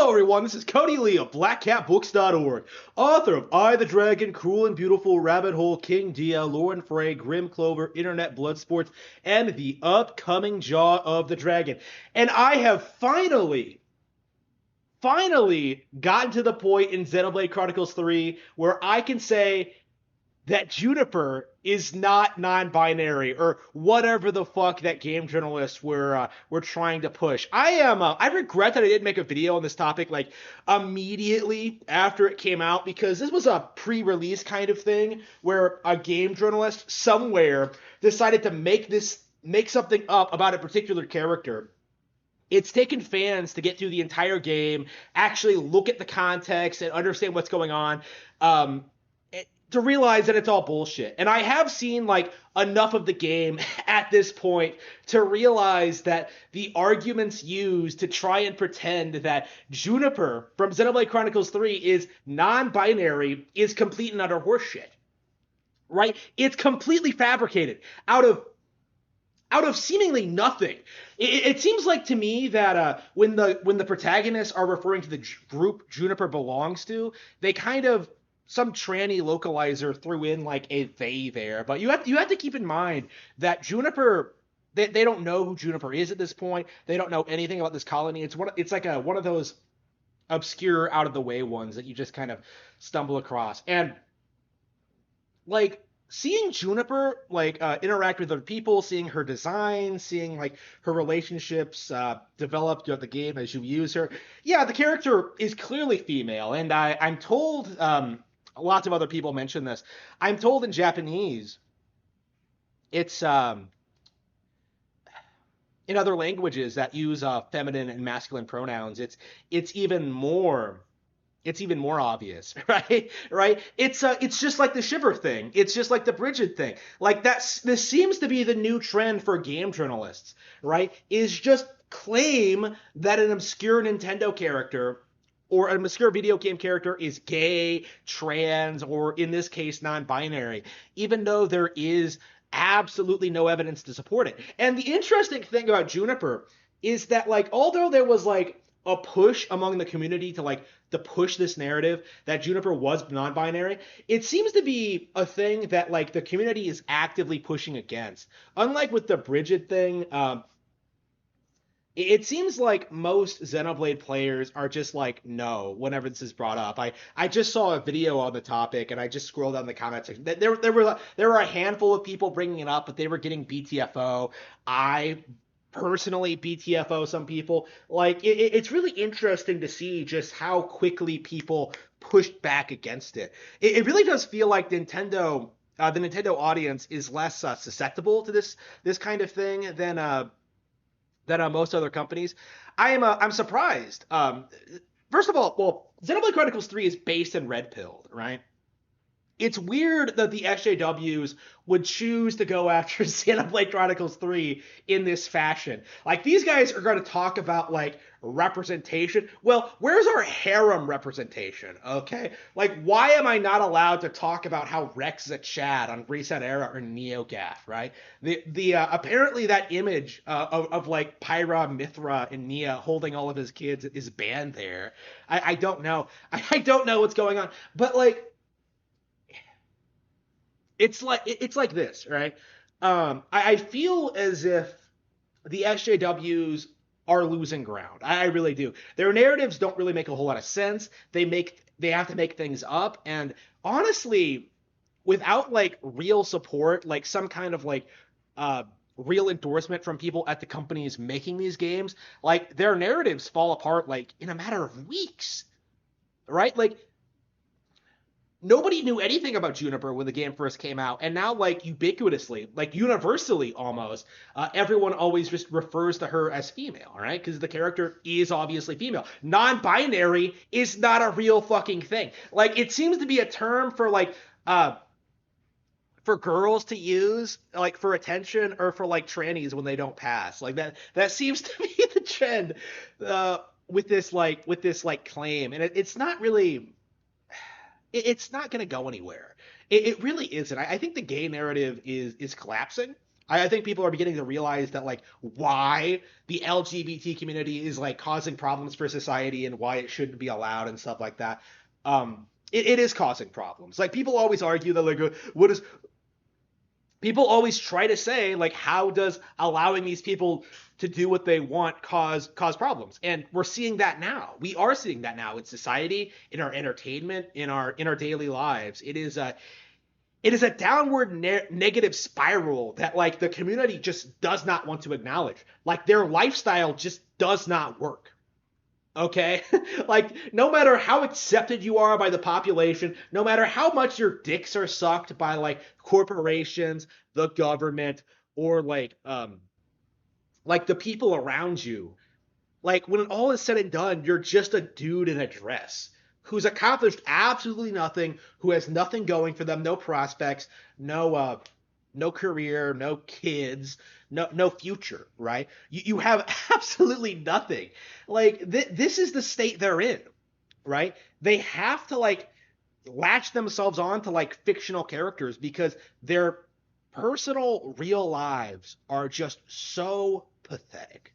Hello, everyone. This is Cody Lee of BlackCatBooks.org, author of I the Dragon, Cruel and Beautiful, Rabbit Hole, King Dia, Lauren Frey, Grim Clover, Internet Blood Sports, and the upcoming Jaw of the Dragon. And I have finally gotten to the point in Xenoblade Chronicles 3 where I can say that Juniper is not non-binary or whatever the fuck that game journalists were trying to push. I regret that I didn't make a video on this topic like immediately after it came out, because this was a pre-release kind of thing where a game journalist somewhere decided to make something up about a particular character. It's taken fans to get through the entire game, actually look at the context and understand what's going on. To realize that it's all bullshit. And I have seen like enough of the game at this point to realize that the arguments used to try and pretend that Juniper from Xenoblade Chronicles 3 is non-binary is complete and utter horseshit. Right? It's completely fabricated out of seemingly nothing. It seems like to me that when the protagonists are referring to the group Juniper belongs to, they kind of some tranny localizer threw in like a they there, but you have to keep in mind that Juniper, they don't know who Juniper is at this point. They don't know anything about this colony. It's like one of those obscure out of the way ones that you just kind of stumble across. And like seeing Juniper like interact with other people, seeing her design, seeing like her relationships develop throughout the game as you use her. Yeah, the character is clearly female, and I'm told lots of other people mention this. I'm told in Japanese, it's in other languages that use feminine and masculine pronouns. It's even more obvious, right? Right? It's just like the shiver thing. It's just like the Bridget thing. Like this seems to be the new trend for game journalists, right? Is just claim that an obscure Nintendo character or an obscure video game character is gay, trans, or in this case, non-binary, even though there is absolutely no evidence to support it. And the interesting thing about Juniper is that, like, although there was like a push among the community to push this narrative that Juniper was non-binary, it seems to be a thing that like the community is actively pushing against. Unlike with the Bridget thing, it seems like most Xenoblade players are just like, no, whenever this is brought up. I just saw a video on the topic, and I just scrolled down the comment section. There were a handful of people bringing it up, but they were getting BTFO. I personally BTFO some people. Like, it's really interesting to see just how quickly people pushed back against it. It really does feel like Nintendo, the Nintendo audience is less susceptible to this kind of thing than most other companies. I'm surprised. First of all, well, Xenoblade Chronicles 3 is based in Red Pill, right? It's weird that the SJWs would choose to go after Xenoblade Chronicles 3 in this fashion. Like, these guys are going to talk about, like, representation. Well, where's our harem representation, okay? Like, why am I not allowed to talk about how Rex is a Chad on Reset Era or NeoGAF, right? Apparently that image of like, Pyra, Mithra, and Nia holding all of his kids is banned there. I don't know. I don't know what's going on. But, like, it's like this, right? I feel as if the SJWs are losing ground. I really do. Their narratives don't really make a whole lot of sense. They have to make things up, and honestly, without like real support, like some kind of like real endorsement from people at the companies making these games, like their narratives fall apart like in a matter of weeks, right? Like, nobody knew anything about Juniper when the game first came out, and now, like, ubiquitously, like universally almost, everyone always just refers to her as female, right? Because the character is obviously female. Non-binary is not a real fucking thing. Like, it seems to be a term for like for girls to use, like, for attention, or for like trannies when they don't pass. Like, that seems to be the trend with this claim, and it's not really. It's not going to go anywhere. It really isn't. I think the gay narrative is collapsing. I think people are beginning to realize that like why the LGBT community is like causing problems for society and why it shouldn't be allowed and stuff like that. It is causing problems. Like people always argue that like what is people always try to say like how does allowing these people to do what they want cause problems, and we're seeing that now. We are seeing that now in society, in our entertainment, in our daily lives. It is a downward negative spiral that like the community just does not want to acknowledge. Like their lifestyle just does not work. Okay? Like no matter how accepted you are by the population, no matter how much your dicks are sucked by like corporations, the government, or like the people around you, like when all is said and done, you're just a dude in a dress who's accomplished absolutely nothing, who has nothing going for them, no prospects, no career, no kids, no future, right? You have absolutely nothing. Like this is the state they're in, right? They have to like latch themselves on to like fictional characters because their personal real lives are just so pathetic.